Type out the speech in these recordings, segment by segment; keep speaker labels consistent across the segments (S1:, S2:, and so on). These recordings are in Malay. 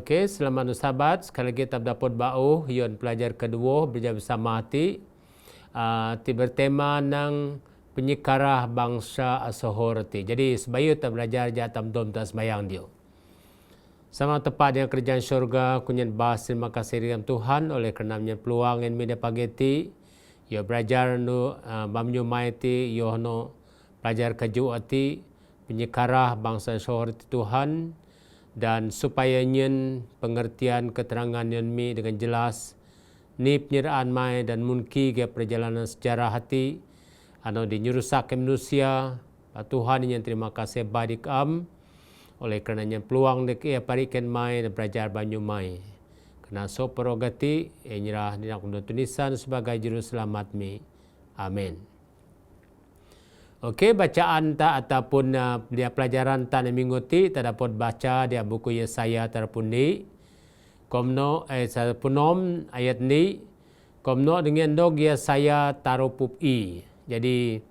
S1: Okey, selamat sahabat. Sekali lagi kita dapat bau yon pelajar kedua berjaya bersama hati. Bertema nang penyekarah bangsa asohorti. Jadi sebaya kita belajar jatam dom tak sembayang dia. Sama tepat dengan kerjaan syurga kunyan bahas terima kasih dengan Tuhan oleh kerana peluang yang media pageti. Yo belajar nu bamnyu maiti yo no pelajar keju ati penyekarah bangsa asohorti Tuhan. Dan supaya nyen pengertian keterangan nyen mi dengan jelas ni penyeraan mai dan munki ke perjalanan sejarah hati ano dinyurusak ke manusia Tuhan yang terima kasih badik oleh kerana nyen peluang dek ia parikan mai dan belajar banyu mai kena so perogati nyerah di nak tulisan sebagai juru selamat mi amin. Okey, bacaan tak ataupun dia pelajaran tak minggu ti tak dapat baca dia buku Yesaya terpundi. Komno punom ayat ni komno dengan dog Yesaya tarupup i. Jadi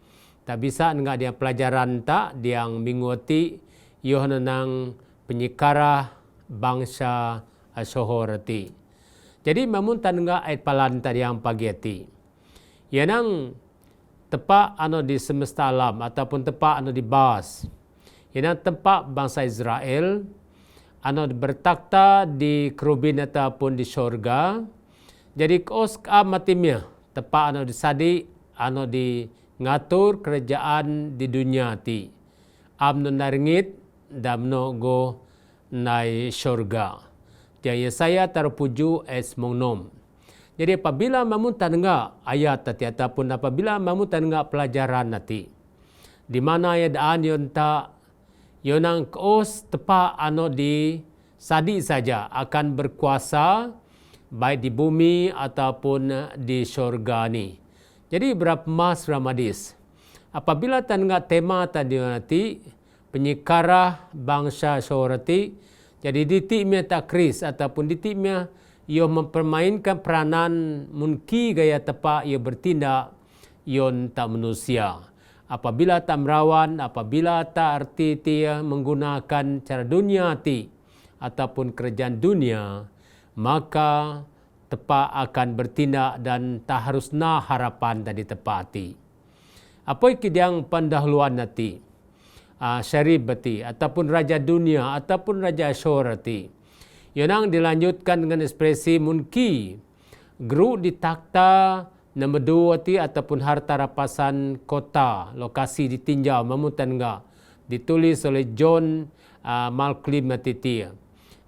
S1: tak bisa enggak dia pelajaran tak dia minggu ti yohanang penyekarah bangsa asohorati. Jadi memuntan enggak ayat palan tadi yang pagi ti. Yanang tepak ano di semesta alam ataupun tepak ano di bas. Yang tempat bangsa Israel ano bertakhta di kerubin ataupun di syurga. Jadi kos matimnya tepak ano di sadi ano di ngatur kerajaan di dunia ti. Amno naringit damno go nai syurga. Jadi saya terpuju es mongnom. Jadi apabila memuntan enggak ayat tadi ataupun apabila memuntan enggak pelajaran nanti di mana ayat an yon tak yonang kos tepa ano di sadi saja akan berkuasa baik di bumi ataupun di syurga ni. Jadi berapa mas Ramadis apabila tan enggak tema tadi nanti penyekarah bangsa syurati jadi ditiknya takris ataupun ditiknya ia mempermainkan peranan munki gaya tepak ia bertindak yon tak manusia. Apabila tak merawan, apabila tak arti dia menggunakan cara dunia ti ataupun kerajaan dunia, maka tepak akan bertindak dan tak harus na harapan tadi tepak ti. Apa yang pendahuluan nanti? Syarif beti ataupun raja dunia ataupun raja Asyur ti. Yang dilanjutkan dengan ekspresi munki gru di takhta nombor 2 ti ataupun harta rapasan kota lokasi ditinjau memutan enggak ditulis oleh John Malcolm Matitia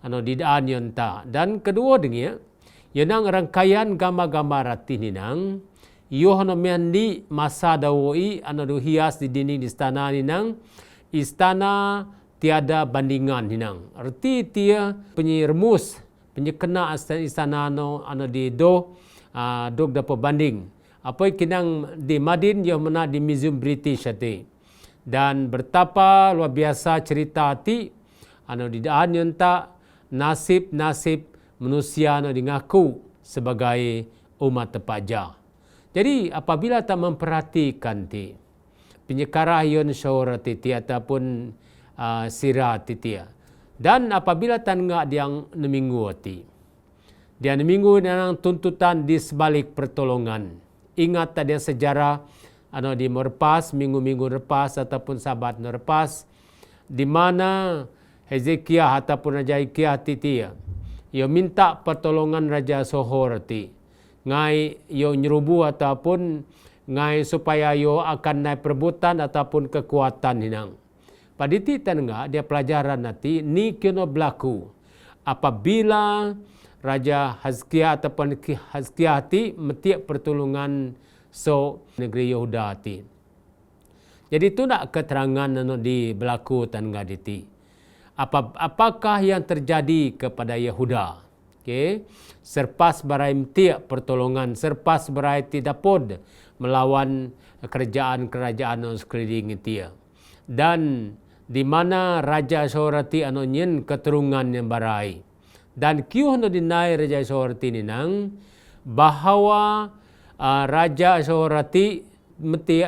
S1: ano didaan yon ta dan kedua dengia yang rangkaian gambar-gambar rati ninang yohano mendi masa dawoi ano hias di dinding istana ninang istana tiada bandingan hinang. Arti dia penyermus, penyekena istana ano di dog dapat banding. Apa kinang di Madin yang mana di Museum British ati. Dan betapa luar biasa cerita ati ano di daan yon tak nasib manusia ano dingaku sebagai umat tepaja. Jadi apabila tak memperhatikan ti penyekarah yon syurati ti ataupun sirah titia. Dan apabila tangga yang neminggu hati. Dia neminggu dengan tuntutan di sebalik pertolongan. Ingat tadi sejarah ano di merpas minggu-minggu lepas ataupun sabat lepas di mana Hezekiah ataupun Raja Hezekiah titia. Ia minta pertolongan Raja Sohor ti. Ngai ia nyerubu ataupun ngai supaya ia akan naik perebutan ataupun kekuatan hinang. Pada titan enggak dia pelajaran nanti ni kena berlaku apabila Raja Hizkiah ataupun Hizkiah ti metiak pertolongan so negeri Yehuda ti. Jadi itu nak keterangan anu di berlaku tan enggak diti. Apakah yang terjadi kepada Yehuda? Okey, serpas barai metiak pertolongan, serpas barai tidak pod melawan kerajaan-kerajaan sekeliling dia. Dan di mana Raja Asyurati ano nyen keturungan yang barai. Dan kiuh no dinai Raja Asyurati ninang bahawa Raja Asyurati meti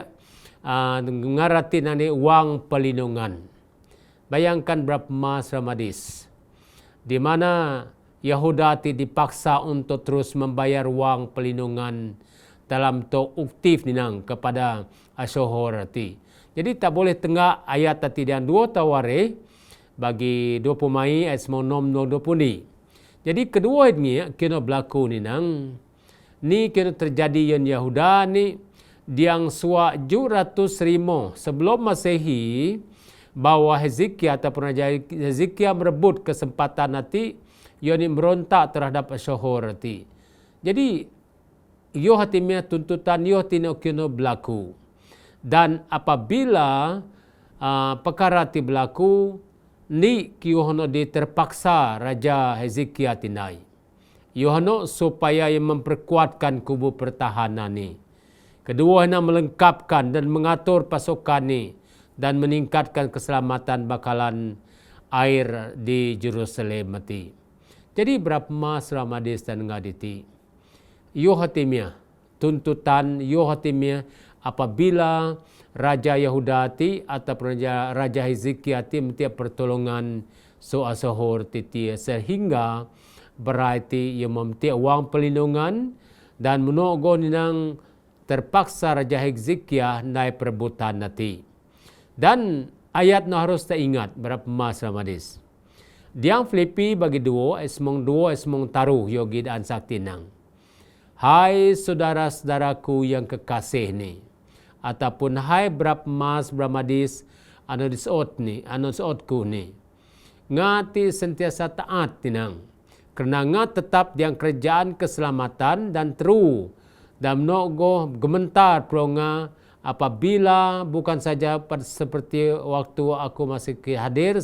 S1: ngarati nani wang pelindungan. Bayangkan berapa mas Ramadis. di mana Yahuda dipaksa untuk terus membayar wang pelindungan dalam tok uktif ninang kepada Ashohor ti. Jadi tak boleh tengah ayat tadi dan 2 taware bagi 20 Mai ayat 9 20 ni. Jadi kedua ini kena berlaku ninang. Ni kena terjadi yang Yahuda ni diang suak 705 sebelum Masehi bahawa Hezekiah ataupun Raja Hezekiah merebut kesempatan nanti ia ni merontak terhadap Ashohor nanti. Jadi ia hatimnya tuntutan ia tidak kena berlaku. Dan apabila perkara ti berlaku, ni kiyohono terpaksa Raja Hezekiah tinai. Yohano supaya ia memperkuatkan kubu pertahanan ni. Kedua nak melengkapkan dan mengatur pasukan ni dan meningkatkan keselamatan bakalan air di Jerusalem mati. Jadi berapa mas Ramadis dan ngaditi. Yohatimia tuntutan Yohatimia apabila Raja Yahudati ataupun Raja Hezekiah minta pertolongan Ashohor titi sehingga berarti ia meminta wang pelindungan dan menunggu ninang terpaksa Raja Hezekiah naik perebutan nanti. Dan ayat no harus tak ingat berapa mas Ramadis. Diang Filipi bagi 2 esmong taruh yogi dan sakti nang. Hai saudara-saudaraku yang kekasih ni, ataupun hai berapa mas Bramadis anu disotku ni, ngati sentiasa taat tinang, kerana ngat tetap diang kerjaan keselamatan dan teru dan nogo gementar pelonga apabila bukan saja seperti waktu aku masih hadir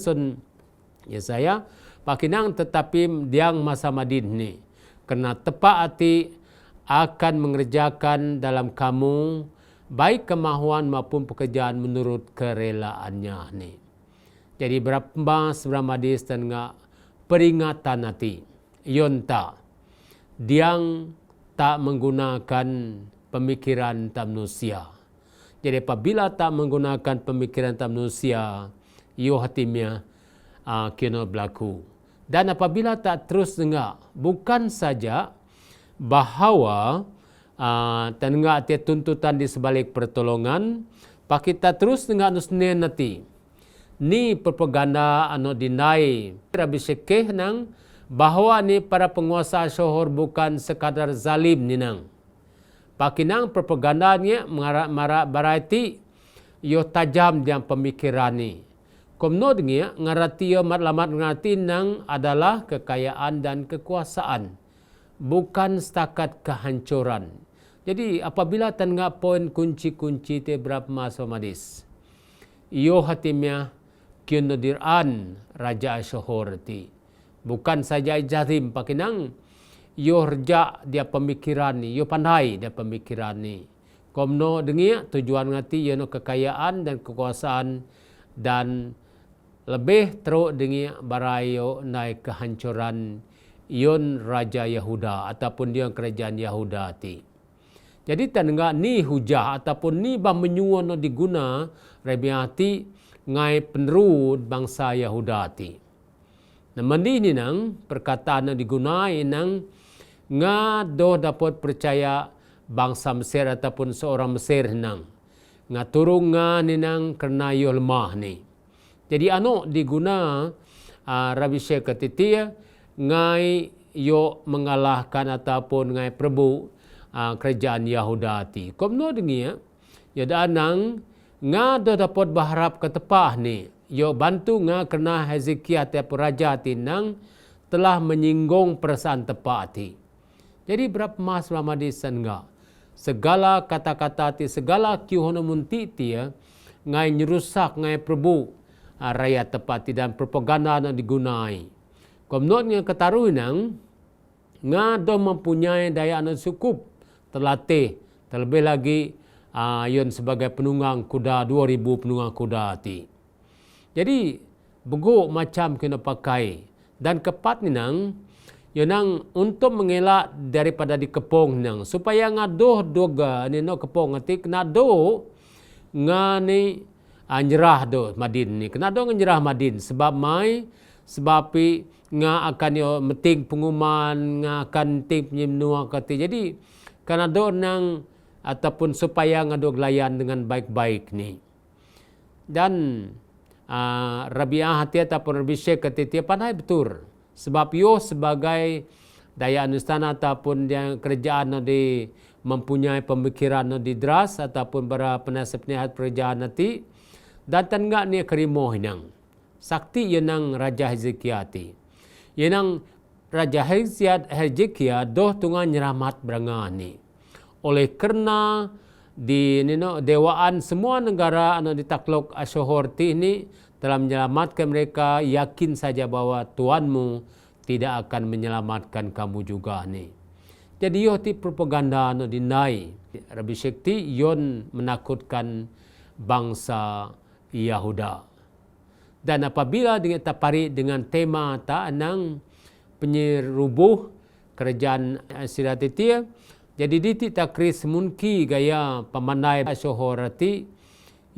S1: ya saya pakinang tetapi diang masa madin ni, kerana tepat hati akan mengerjakan dalam kamu baik kemahuan maupun pekerjaan menurut kerelaannya ni. Jadi berapa Ramadis dan ngak peringatan nanti yonta diang tak menggunakan pemikiran tak manusia. Jadi apabila tak menggunakan pemikiran tak manusia, yo hatimnya kena berlaku. Dan apabila tak terus dengar, bukan saja bahawa tenengah tiada tuntutan di sebalik pertolongan, pak kita terus dengar nusne nanti. Ni propaganda anu dinai Rabi Syekh nang bahawa ni para penguasa Ashohor bukan sekadar zalim ni nang. Pakinang propagandanya marak berarti yo tajam yang pemikiran ni. Komno dengia ngarati yo matlamat ngarti nang adalah kekayaan dan kekuasaan, bukan setakat kehancuran. Jadi apabila tengah poin kunci-kunci te berapa masa madis, iyo hatimnya kinudiran Raja Ashohor ti. Bukan saja jahim pakinang, iyo rejak dia pemikiran ni, iyo pandai dia pemikiran ni. Komno dengia tujuan ngati iyo no kekayaan dan kekuasaan dan lebih teruk dengia barayo naik kehancuran ion Raja Yahuda ataupun dia kerajaan Yahuda ti. Jadi tengah ni hujah ataupun ni bah menyuon no diguna rebiati ngai penerut bangsa Yahuda ti. Namandi ni nang perkataan yang digunakan nang ngado dapat percaya bangsa Mesir ataupun seorang Mesir nang ngaturung ni nang kerana yo lemah ni. Jadi anu diguna Rabi Syekh ketitia ngai yo mengalahkan ataupun ngai perbu kerajaan Yahuda ti. Komno dengia ya danang ngado dapat berharap ke tepah ni. Yo bantu nga kerana Hezekiah ataupun raja ti nang telah menyinggung perasaan tepah ti. Jadi berapa mas Ramadisan nga segala kata-kata ti segala kihono munti ti ngai nyerusak ngai perbu rakyat tepat ti dan propaganda yang digunai. Komnotnya ketaruh nang ngado mempunyai daya anu cukup terlatih terlebih lagi yon sebagai penunggang kuda 2000 penunggang kuda ti. Jadi beguk macam kena pakai dan kepat ni nang nang untuk mengelak daripada dikepung nang supaya ngadoh doga ni no kepung ati kena do ngani nyerah do madin ni kena do nyerah madin sebab mai sebab nga akan yo meting pengumuman nga akan ting penyemnua kati. Jadi karena do nang ataupun supaya ngado gelayan dengan baik-baik ni. Dan Rabi'ah hati ataupun Rabi Syekh kata dia pandai betul. Sebab yo sebagai daya anustana ataupun yang kerajaan di mempunyai pemikiran di dras ataupun para penasihat kerajaan nanti dan tengah ni kerimo hinang. Sakti yenang Raja Hezekiah ti. Yenang Raja Hezekiah doh tungan nyeramat beranga ni. Oleh kerana di dewaan semua negara ditakluk Asyhur ti ini telah menyelamatkan mereka, yakin saja bahwa Tuanmu tidak akan menyelamatkan kamu juga ni. Jadi yo ti propaganda dinai. Rabi Syekh ti yon menakutkan bangsa Yahuda. Dan apabila dengan tapari dengan tema ta anang penyerubuh kerajaan Assyria ti, jadi diti takris munki gaya pemandai Asyhur ti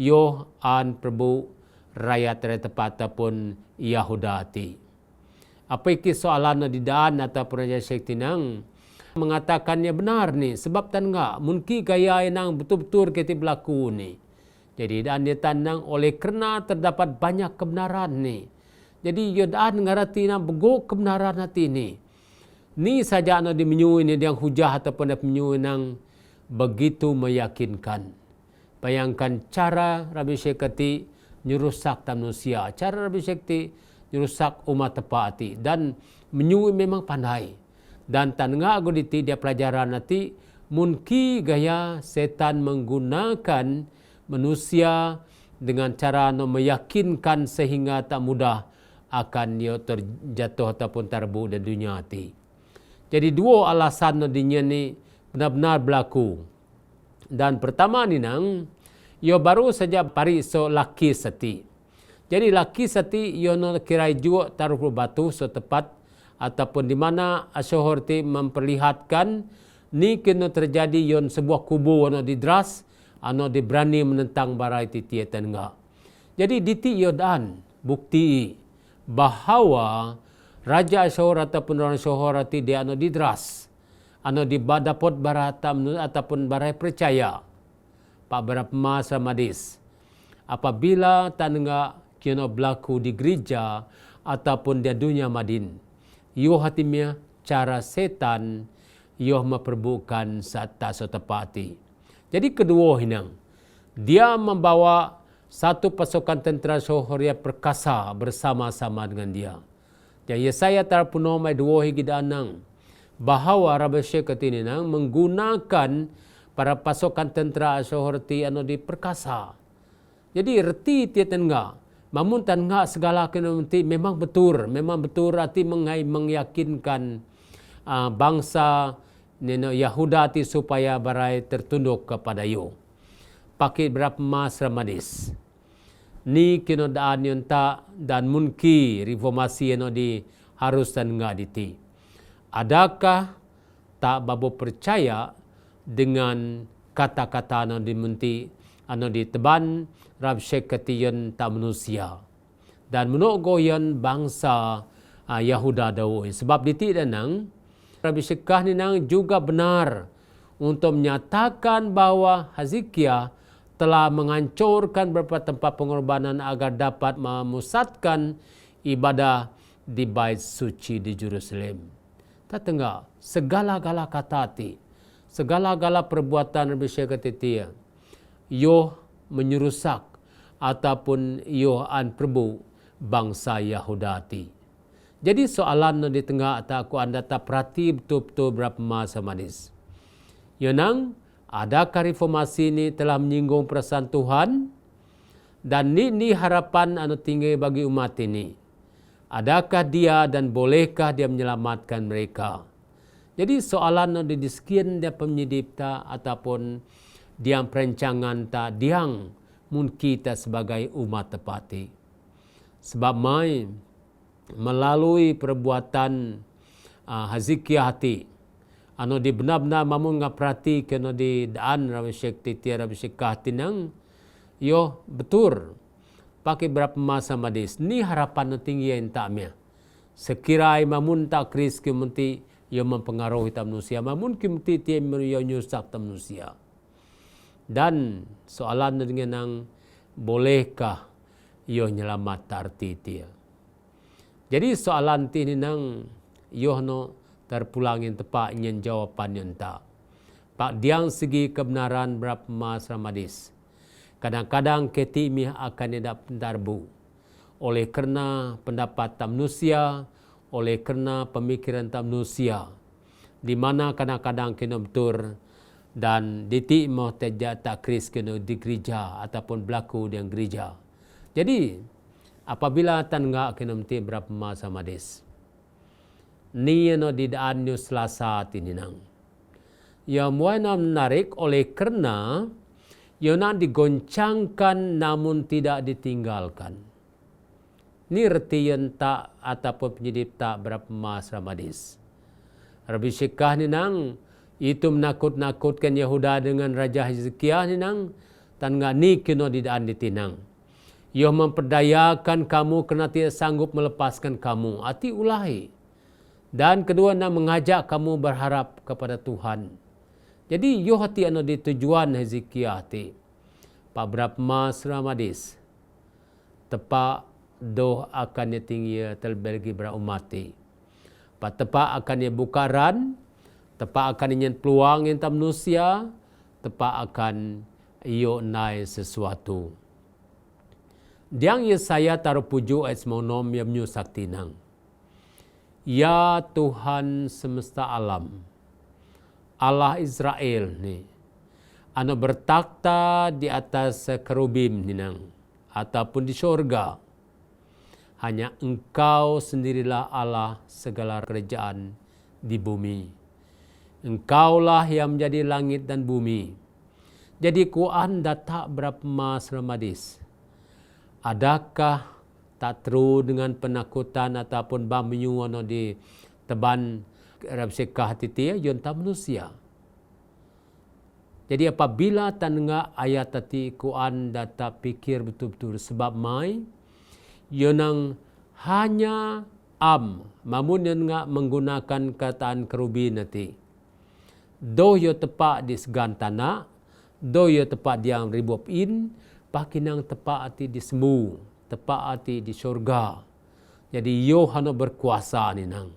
S1: yo an Prabu rakyat tepat ataupun Yahuda ti. Apa iki soalan di daan ataupun Raja Syekh tinang mengatakannya benar ni sebab tan enggak mungkin gaya yang betul-betul kita berlaku ni. Jadi dan dia tandang oleh kerana terdapat banyak kebenaran ni. Jadi dia daan ngarati na begok kebenaran hati ni. Ni saja anda dimenyui ni yang hujah ataupun menyui nang begitu meyakinkan. Bayangkan cara Rabi Syekh kati nyerusak manusia. Cara Rabi Syekh ti nyerusak umat tepati dan menyui memang pandai. Dan tengah aguditi dia pelajaran nanti mungkin gaya setan menggunakan manusia dengan cara meyakinkan sehingga tak mudah akan dia terjatuh ataupun terbu di dunia ti. Jadi dua alasan dinya ni benar-benar berlaku. Dan pertama ni nang ia baru saja pari so laki sati. Jadi laki sati ia kirai juga taruh batu so tepat ataupun di mana Asyhur ti memperlihatkan ni kena terjadi yon sebuah kubu di dras di berani menentang barai ti tiatan enggak. Jadi diti yodan bukti bahawa Raja Asyhur ataupun orang Asyhur ti dia di dras di badapot baratam ataupun barai percaya pak berapa masa madis apabila tanenga kena berlaku di gereja ataupun di dunia madin yo hatimnya cara setan yo memperbukan sata setepati. Jadi kedua hinang dia membawa satu pasukan tentera Syria perkasa bersama-sama dengan dia. Jadi Yesaya terpunuh mai dua higi danang bahawa Rabi Syekh katini nang menggunakan para pasukan tentera Asyhur ti di perkasa. Jadi reti ti tengah mamun tengah segala kena memang betul arti menyakinkan bangsa Yahuda ti supaya barai tertunduk kepada yo. Pakai berapa mas ramadis. Ni kinodaan yon ta dan munki reformasi di harus dan ngaditi. Adakah tak babo percaya dengan kata-kata dimunti di teban Rabi Syekh katiyon tak manusia dan menunggu yon bangsa Yahuda dawai sebab diti danang Rabi Syekh ni nang juga benar untuk menyatakan bahawa Hezekiah telah menghancurkan beberapa tempat pengorbanan agar dapat memusatkan ibadah di bait suci di Jerusalem. Tak tengah segala-gala kata ti, segala-gala perbuatan Rabi Syekh katitia, yo menyerusak ataupun yo an perbu bangsa Yahuda ti. Jadi soalan di tengah aku anda tak perhati betul-betul berapa masa manis. Yenang adakah reformasi ini telah menyinggung perasaan Tuhan dan ni harapan tinggi bagi umat ini. Adakah dia dan bolehkah dia menyelamatkan mereka? Jadi soalan di sekian dia penyidipta ataupun diang perancangan tak diang mun kita sebagai umat tepati. Sebab mai melalui perbuatan Hezekiah hati di benar-benar mamun ngaprati kena di daan Rabi Syekh ti Rabi Syekh tinang yo betul pakai berapa masa madis. Ni harapan no tinggi yang tak mia. Sekirai mamun tak kris kemunti yang mempengaruhi tam manusia. Mamun kemunti tiap yang nyusak tam manusia. Dan soalan dengan nang bolehkah yo nyelamat arti dia. Jadi soalan ti nang yo no terpulangin tepat nyen jawapan yang tak. Pak diang segi kebenaran berapa mas ramadis. Kadang-kadang keti mi akan tidak darbu. Oleh kerana pendapat tam manusia, oleh kerana pemikiran tam manusia. Di mana kadang-kadang kena betul dan diti mau tak kris kena di gereja ataupun berlaku di gereja. Jadi apabila tan ngak kena mesti berapa masa madis. Ni no di daan nyu Selasa tininang. Ya muana menarik oleh kerana ia nak digoncangkan namun tidak ditinggalkan. Ni retian tak ataupun penyedip tak berapa masa madis. Rabbi Syekah ni nang itu menakut-nakutkan Yahuda dengan Raja Hezekiah ni nang tan ngak ni kena di daan ditinang. Ia memperdayakan kamu kerana tidak sanggup melepaskan kamu. Hati ulahi. Dan kedua nak mengajak kamu berharap kepada Tuhan. Jadi yo hati anu di tujuan Hezekiah ti. Pak berapa mas ramadis. Tepak doh akan tinggi terlebih lagi berumat ti. Pak tepak akan bukaran. Tepak akan ingin peluang yang tak manusia. Tepak akan iyo naik sesuatu. Diang Yesaya taruh puju ayat semonom yang menyusak tinang. Ya Tuhan semesta alam. Allah Israel ni. Anu bertakhta di atas kerubim ni nang. Ataupun di syurga. Hanya Engkau sendirilah Allah segala kerajaan di bumi. Engkaulah yang menjadi langit dan bumi. Jadi Quran tak berapa mas ramadis. Adakah tak teru dengan penakutan ataupun bamyu di teban Rabbi Syekah titi yon tak manusia. Jadi apabila tanga ayat tadi Quran data pikir betul-betul sebab mai yonang hanya mamun yang menggunakan kataan kerubi nanti. Do yo tepak di segan tanah, do yo tepak diang ribup in, pakinang tepak ati di semu, tepak ati di syurga. Jadi yo hano berkuasa ni nang.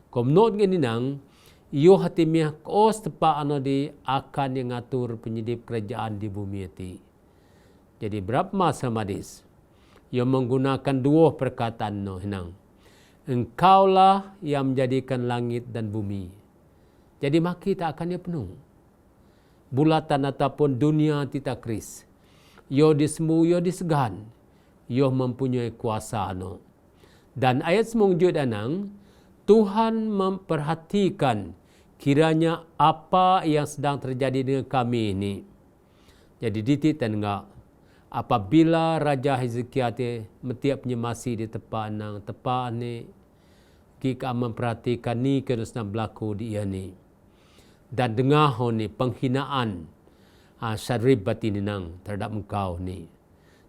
S1: Komnot ngeni nang, yo hati miah kos tepak ano di akan yang ngatur penyedip kerajaan di bumi ati. Jadi berapa masa madis? Yo menggunakan dua perkataan no nang. Engkaulah yang menjadikan langit dan bumi. Jadi maki tak akan dia penuh. Bulatan ataupun dunia tidak kris. Yo disemu, yo disegan. Yo mempunyai kuasa no. Dan ayat semungjud anang, Tuhan memperhatikan kiranya apa yang sedang terjadi dengan kami ini. Jadi dititan enggak. Apabila Raja Hezekiah metiap nyemasi di tepat ni, kita memperhatikan ni kena senang berlaku di ia ni. Dan dengar ni penghinaan syarif batin nang terhadap engkau ni.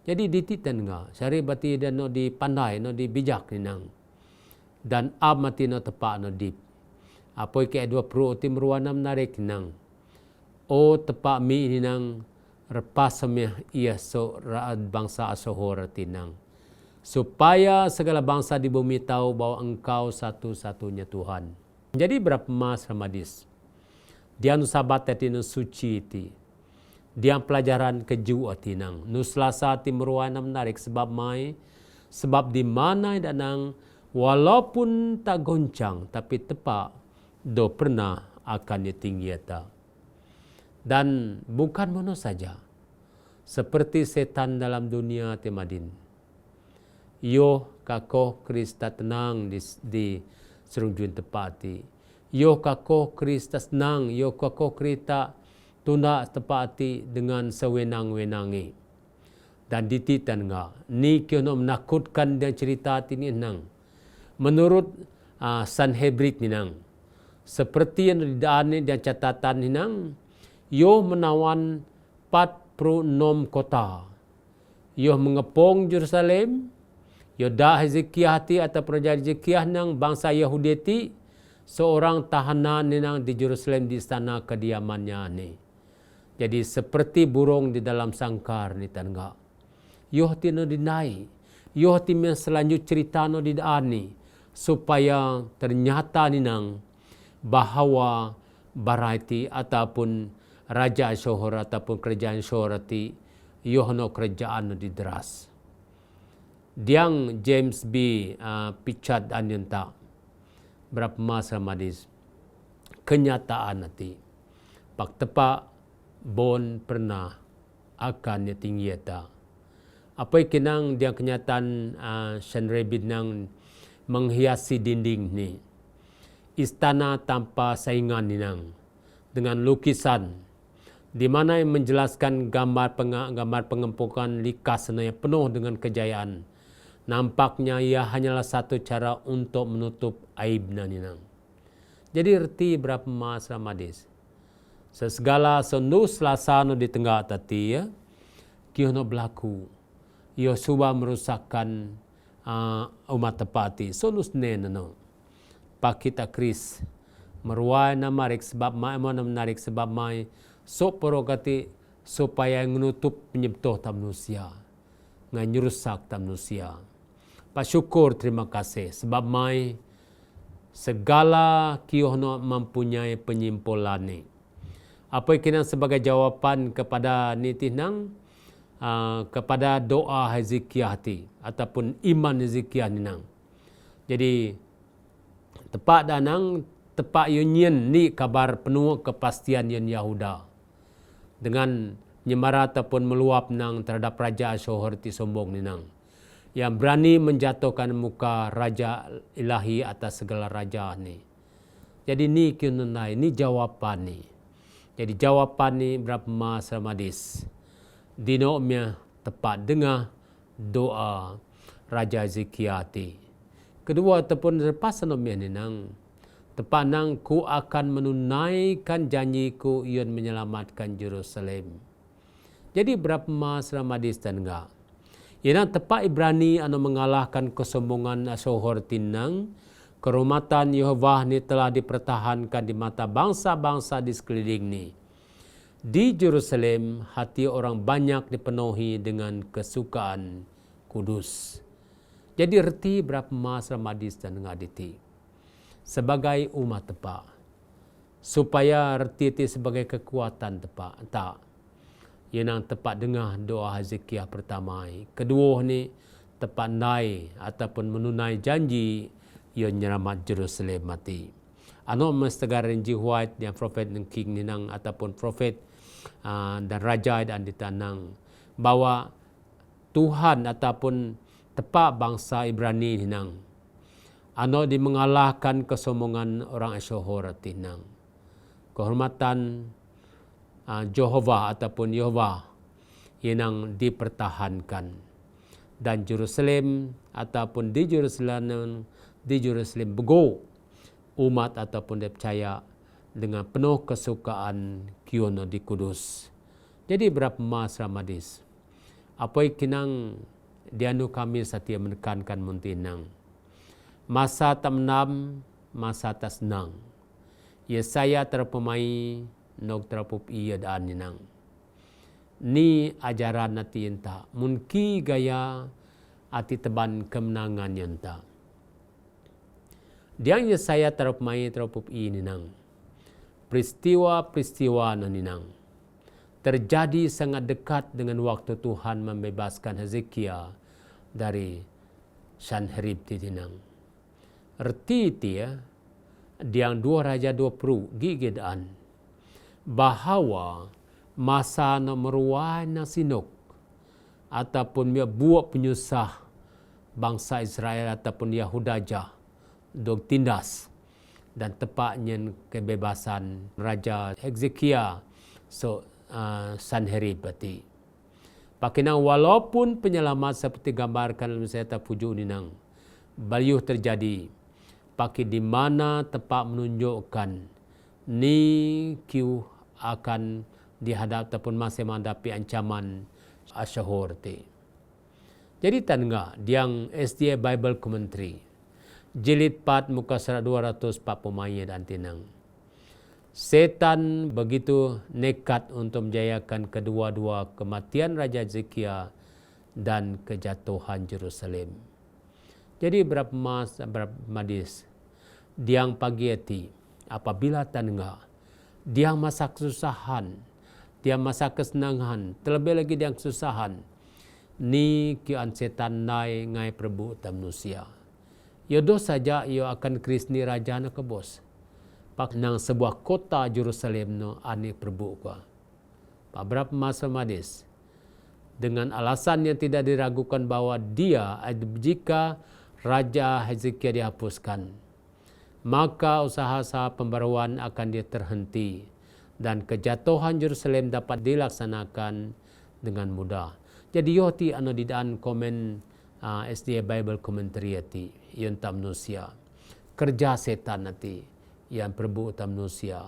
S1: Jadi dititan enggak. Syarif batin dan no dipandai, no dibijak ni nang. Dan mati no tepak no dip. Apa ke 20 timruana menarik nang. O tepak mi ni nang repas semia ia so bangsa asohor tinang. Supaya segala bangsa di bumi tahu bahwa engkau satu-satunya Tuhan. Jadi berapa mas ramadis? Dia nu sabat ati nu suci iti. Dia pelajaran keju ati nang. Nu Selasa ati meruana menarik sebab mai. Sebab di mana danang walaupun tak goncang tapi tepak do pernah akan tinggi ata. Dan bukan mono saja. Seperti setan dalam dunia temadin. Yo kakoh Krista tenang di serungjun tepati. Yo kakoh Krista senang, yo kakoh Krista tunda tepati dengan sewenang-wenangi. Dan dititan enggak. Ni kena menakutkan dan cerita ini nang. Menurut Sanhedrin ni nang. Seperti yang didaan dan catatan ni nang. Yo menawan 46 kota. Yo mengepung Jerusalem, yo dah Hezekiah hati atau Raja Hezekiah nang bangsa Yahudi ti seorang tahanan nang di Jerusalem di istana kediamannya ni. Jadi seperti burung di dalam sangkar ni tangga. Yo hati no dinai, yo hati men selanjut cerita no di ani supaya ternyata ni nang bahawa Barati ataupun Raja Asyur ataupun kerajaan Asyur ti yohno kerajaan di deras. Diang James B. Pichard anyanta berapa masa madis kenyataan nanti pak tepa bon pernah akan tinggi ta. Apa kinang dia kenyataan Shanrebid nang menghiasi dinding ni. Istana tanpa saingan ninang dengan lukisan di mana yang menjelaskan gambar pengempukan likas yang penuh dengan kejayaan. Nampaknya ia hanyalah satu cara untuk menutup aib ninang. Jadi erti berapa mas ramadis. Sesegala sendu selasano di tengah tati ya, kiono berlaku. Ia suba merusakkan umat tepati. Sonus nenano. Pakita kris meruai namarik sebab mai mana menarik sebab mai sok porogati supaya menutup penyebtoh tam manusia nganyurusak tam manusia. Pasyukur terima kasih sebab mai segala kiohno mempunyai penyimpulan ni. Apa yang sebagai jawapan kepada nitinang kepada doa Hezekiah hati ataupun iman Hezekiah ninang. Jadi tepat danang tepat union ni kabar penuh kepastian yang Yahuda dengan nyemara ataupun meluap nang terhadap Raja Asyur ti sombong ni nang yang berani menjatuhkan muka Raja Ilahi atas segala raja ni. Jadi ni kununai ni jawapan ni. Jadi jawapan ni berapa mas ramadis dinomnya tepat dengar doa Raja Hezekiah ti. Kedua ataupun lepas anomian ni nang tepat nang ku akan menunaikan janjiku ion menyelamatkan Jerusalem. Jadi berapa mas ramadis dan enggak. Ia tepat Ibrani anu mengalahkan kesombongan Asyur tinang kehormatan Yehova ni telah dipertahankan di mata bangsa-bangsa di sekeliling ni. Di Jerusalem hati orang banyak dipenuhi dengan kesukaan kudus. Jadi erti berapa mas ramadis dan ngaditi sebagai umat tepa supaya erti itu sebagai kekuatan tepa tak yang tepat dengar doa Hezekiah pertama. Kedua ni tepat naik ataupun menunai janji yang nyelamat Jerusalem mati. Ano mestegaran jihuat yang profet dan king ninang ataupun profet dan raja dan ditanang bahwa Tuhan ataupun tepat bangsa Ibrani ninang ano di mengalahkan kesombongan orang Asyur tinang. Kehormatan Jehovah ataupun Yehova yang dipertahankan dan Jerusalem ataupun di Jerusalem bego umat ataupun dia percaya dengan penuh kesukaan kiono di kudus. Jadi berapa mas ramadis apa kinang dianu kami setia menekankan muntinang. Masa tamnam, masa tasnang. Yesaya terpemai, nog terpup iya daan ninang. Ni ajaran nati yenta. Munki gaya ati teban kemenangan yenta. Diang Yesaya terpemai terpup iya ninang. Peristiwa-peristiwa ninang terjadi sangat dekat dengan waktu Tuhan membebaskan Hezekiah dari Sanherib ninang. Erti dia diang dua raja dua peru gigidaan bahawa masa na meruai na sinok ataupun dia buat penyusah bangsa Israel ataupun Yahuda jah dog tindas dan tepatnya kebebasan Raja Hezekiah Sanherib bati. Pakinang walaupun penyelamat seperti gambarkan dalam saya pujuk ninang baliuh terjadi pakai di mana tepat menunjukkan ni kiu akan dihadap ataupun masih menghadapi ancaman Asyur ti. Jadi tangga diang SDA Bible Commentary jilid 4 muka surat 240 dan tinang. Setan begitu nekat untuk menjayakan kedua-dua kematian Raja Hezekiah dan kejatuhan Jerusalem. Jadi berapa madis diang pagi hati apabila tangga diang masa kesusahan, dia masa kesenangan, terlebih lagi diang kesusahan, ni kian setan nai ngai Prabu manusia. Yodo saja ia akan krisni raja na ke bos. Pak nang sebuah kota Jerusalem no ani Prabu ka. Pak berapa masa madis dengan alasan yang tidak diragukan bahwa dia jika Raja Hezekiah dihapuskan, maka usaha-usaha pembaruan akan dia terhenti dan kejatuhan Jerusalem dapat dilaksanakan dengan mudah. Jadi yoti anu didaan komen SDA Bible Commentary ati yang tam manusia kerja setan nanti yang Prabu tam manusia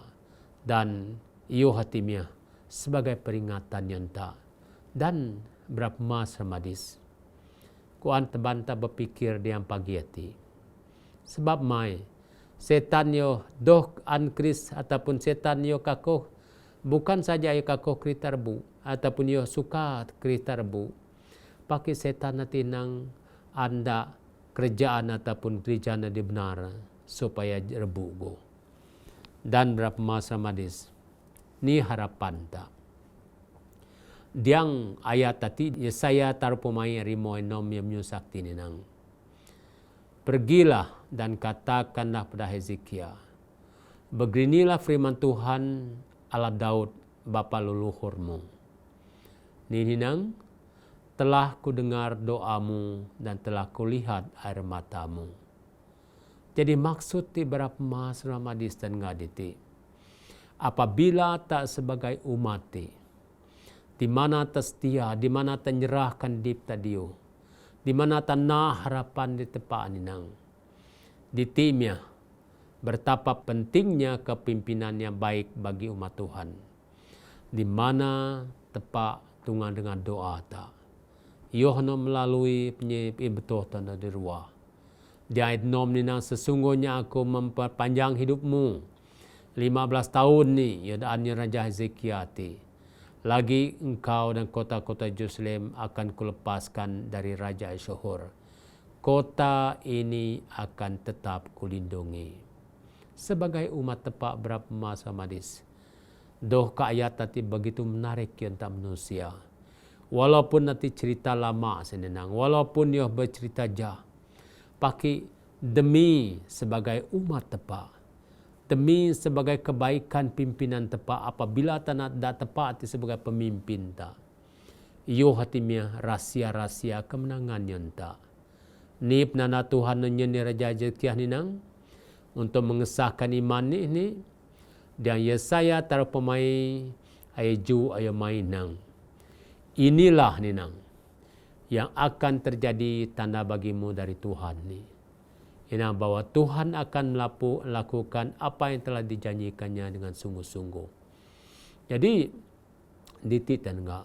S1: dan iyo hatimnya sebagai peringatan yang tak dan berapa mas ramadis kuan tebanta berpikir diam pagi hati sebab mai setan yo doh ankris ataupun setan yo kakoh bukan saja yo kakoh kritarbu ataupun yo suka kritarbu pakai setan nanti nang anda kerjaan ataupun kerjaan di benar supaya rebu go. Dan berapa masa madis ni harapan tak diang ayat tadi Yesaya tarupumai rimo enom yang menyusakti ninang. Pergilah dan katakanlah pada Hezekiah, beginilah firman Tuhan Allah Daud bapa leluhurmu. Ninang, telah ku dengar doamu dan telah kulihat air matamu. Jadi maksud ti berapa mas ramadis dan ngaditi. Apabila tak sebagai umat ti, di mana setia, di mana menyerahkan diri tadio, di mana tanah harapan di tepat ninang. Di timnya betapa pentingnya kepimpinan yang baik bagi umat Tuhan. Di mana tepat tungan dengan doa tak. Yohana melalui betul tanda di ruah. Dia nom ninang sesungguhnya aku memperpanjang hidupmu 15 tahun ni yadaannya Raja Hezekiah ti. Lagi engkau dan kota-kota Jerusalem akan kulepaskan dari Raja Asyhur. Kota ini akan tetap kulindungi. Sebagai umat tepat berapa masa madis. Doh ka ayat tadi begitu menarik yang tak manusia. Walaupun nanti cerita lama senenang, walaupun dia bercerita jah, pakai demi sebagai umat tepat, demi sebagai kebaikan pimpinan tepat apabila tanah tak tepat sebagai pemimpin tak. Iyo hatimnya rahsia-rahsia kemenangan yang tak. Ni penanda Tuhan ni Raja Hezekiah ninang untuk mengesahkan iman ni dan Yesaya taruh pemai ayju ayo mainang. Inilah ninang yang akan terjadi tanda bagimu dari Tuhan ni. Inang bahwa Tuhan akan melakukan apa yang telah dijanjikannya dengan sungguh-sungguh. Jadi ditit dan enggak.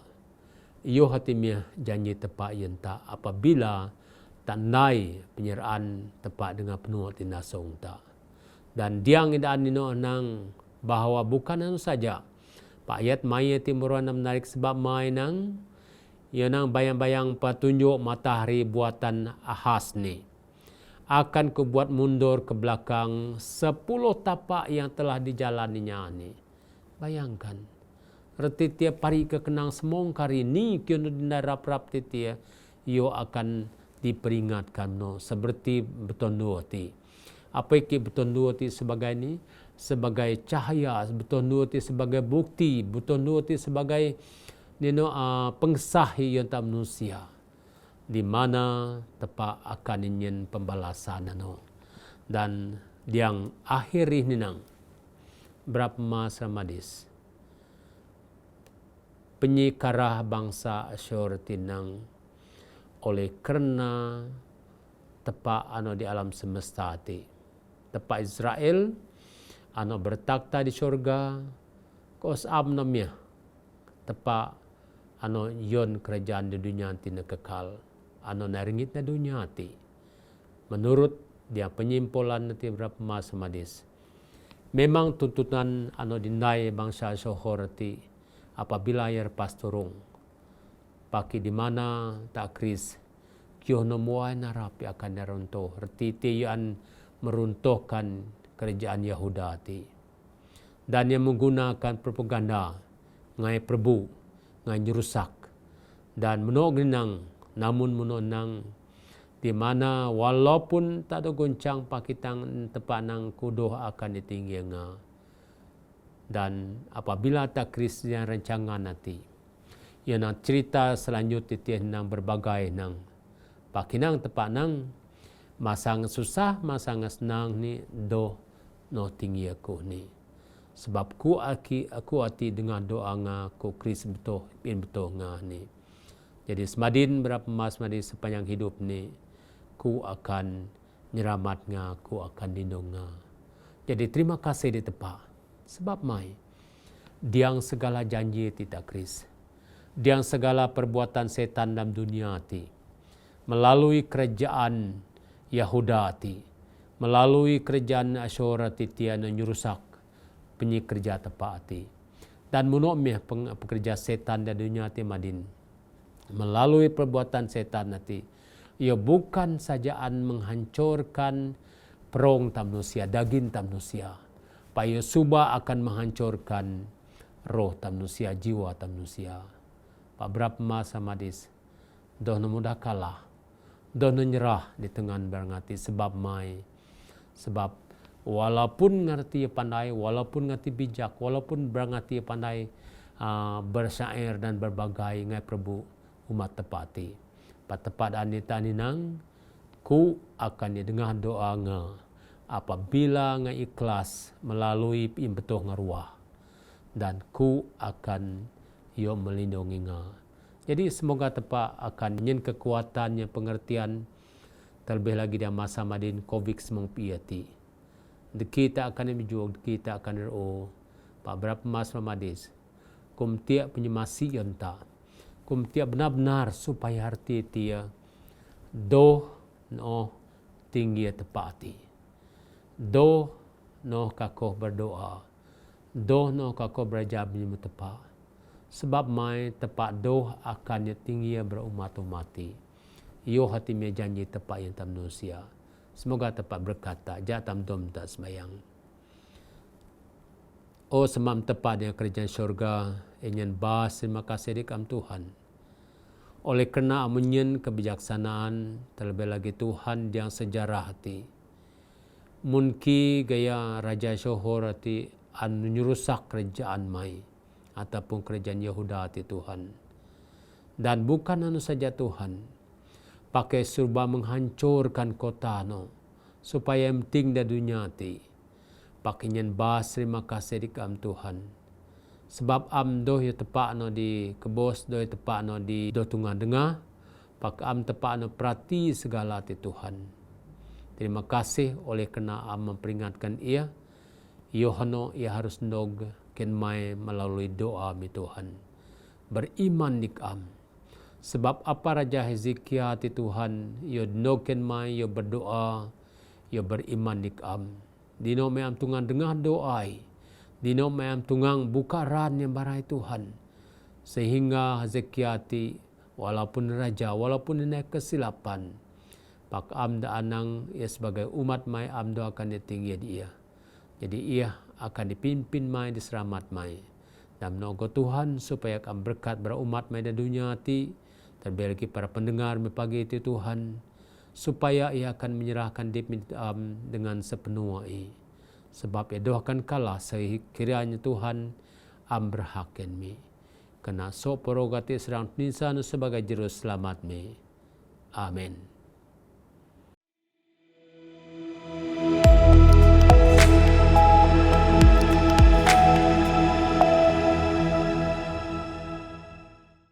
S1: Iyo hatimnya janji tepat yang tak apabila tandai penyeraan tepat dengan penuh tinasong tak. Dan diang idaan nino nang bahawa bukan anu saja. Pak ayat mai timuran menarik sebab mai nang ia nang bayang-bayang petunjuk matahari buatan Ahaz ni. Akan kubuat mundur ke belakang 10 tapak yang telah dijalaninya ni. Bayangkan. Reti tiap hari kekenang semong kari ni kena dinarap-rap titia. Ia akan diperingatkan no. Seperti betondu ti. Apa iki betondu ti sebagai ni? Sebagai cahaya, betondu ti sebagai bukti, betondu ti sebagai pengsahi yang tak manusia. Di mana tepat akan ingin pembalasan no. Dan yang akhir ini nang berapa masa madis penyikarah bangsa Asyur tinang oleh kerana tepat di alam semesta ti tepat Israel bertakhta di syurga kos namanya tepat yon kerajaan di dunia tina kekal naringit na dunia ti. Menurut dia penyimpulan nanti berapa mas madis. Memang tuntutan dinai bangsa Johor ti apabila air pasturung. Paki di mana tak kris. Kyo nomuai narapi akan neruntuh. Reti tiyan meruntuhkan kerajaan Yahuda ti. Dan yang menggunakan propaganda ngai perbu, ngai nyerusak. Dan menok genang, namun menonang di mana walaupun tak ada goncang pakitang tepat nang kudoh akan ditinggi nga. Dan apabila tak krisnya rancangan nanti, ia nak cerita selanjutnya tiah nang berbagai nang pakinang tepat nang masang susah, masang senang ni doh no tinggi aku ni. Sebab aku hati dengan doa nga ku kris betul pin betul nga ni. Jadi semadin berapa mas semadin sepanjang hidup ni ku akan nyeramat nga, ku akan lindung nga. Jadi terima kasih di tepat. Sebab mai diang segala janji tidak kris. Diang segala perbuatan setan dalam dunia ti melalui kerajaan Yahuda ti, melalui kerajaan Asyura ti tiada nyurusak penyi kerja tepat ti. Dan munok pekerja setan di dunia ti madin. Melalui perbuatan setan nanti, ia bukan sajaan menghancurkan perong tam manusia, daging tam manusia. Ia subah akan menghancurkan roh tam manusia, jiwa tam manusia. Pak berapa masa madis, doh mudah kalah, doh nyerah di tengah berangati sebab mai, sebab walaupun ngerti pandai, walaupun ngerti bijak, walaupun berangati pandai bersyair dan berbagai ngai perbu umat tepati. Tepat anita ninang ku akan didengar doa nga apabila nga ikhlas melalui imbetuh ngaruah dan ku akan yo melindungi nga. Jadi semoga tepat akan nyen kekuatannya pengertian terlebih lagi di masa madin COVID-19 ti. Kita akan berjuang, kita akan ro pak berapa mas madis. Kum tiak penyemasi yonta. Kum tiak benar-benar supaya arti dia doh no tinggi tepati. Doh no kakoh berdoa. Doh no kakoh berjab menyebut tepat. Sebab mai tepat doh akan tinggi berumat-umati. Yo hati me janji tepat yang tam manusia. Semoga tepat berkata, jatam dom tak semayang. Oh semam tepat dengan kerajaan syurga, ingin bahas terima kasih dikam Tuhan. Oleh kerana amunyen kebijaksanaan, terlebih lagi Tuhan yang sejarah hati. Mungkin gaya Raja Johor hati menyurusak kerajaan mai, ataupun kerajaan Yahuda hati Tuhan. Dan bukan anu saja Tuhan, pakai surba menghancurkan kota no supaya penting di dunia ti pakai nyen bahas terima kasih di kam Tuhan sebab am doh yo tepak no di kebos doh tepak no di doh tungah dengar pak am tepak no perhati segala ti Tuhan. Terima kasih oleh kena am memperingatkan ia Yohano ia harus nog ken mai melalui doa mi Tuhan beriman dik am. Sebab apa Raja Hezekia ti Tuhan, yo noken mai, yo berdoa, yo beriman dikam. Dino mai am tungang dengar doai. Dino mai am tungang buka ran yang barai Tuhan. Sehingga Hezekia ti, walaupun raja, walaupun ini kesilapan, pak am da anang ia sebagai umat mai am do akan ditinggi dia. Jadi ia akan dipimpin mai, diselamat mai. Dan nogo Tuhan supaya am berkat berumat mai di dunia ti, terlebih lagi para pendengar pagi itu Tuhan supaya ia akan menyerahkan diri dengan sepenuhnya sebab ia doakan kalah sekiranya Tuhan am berhakin mi kena so prerogatif serang nisan sebagai juru selamat mi. Amin.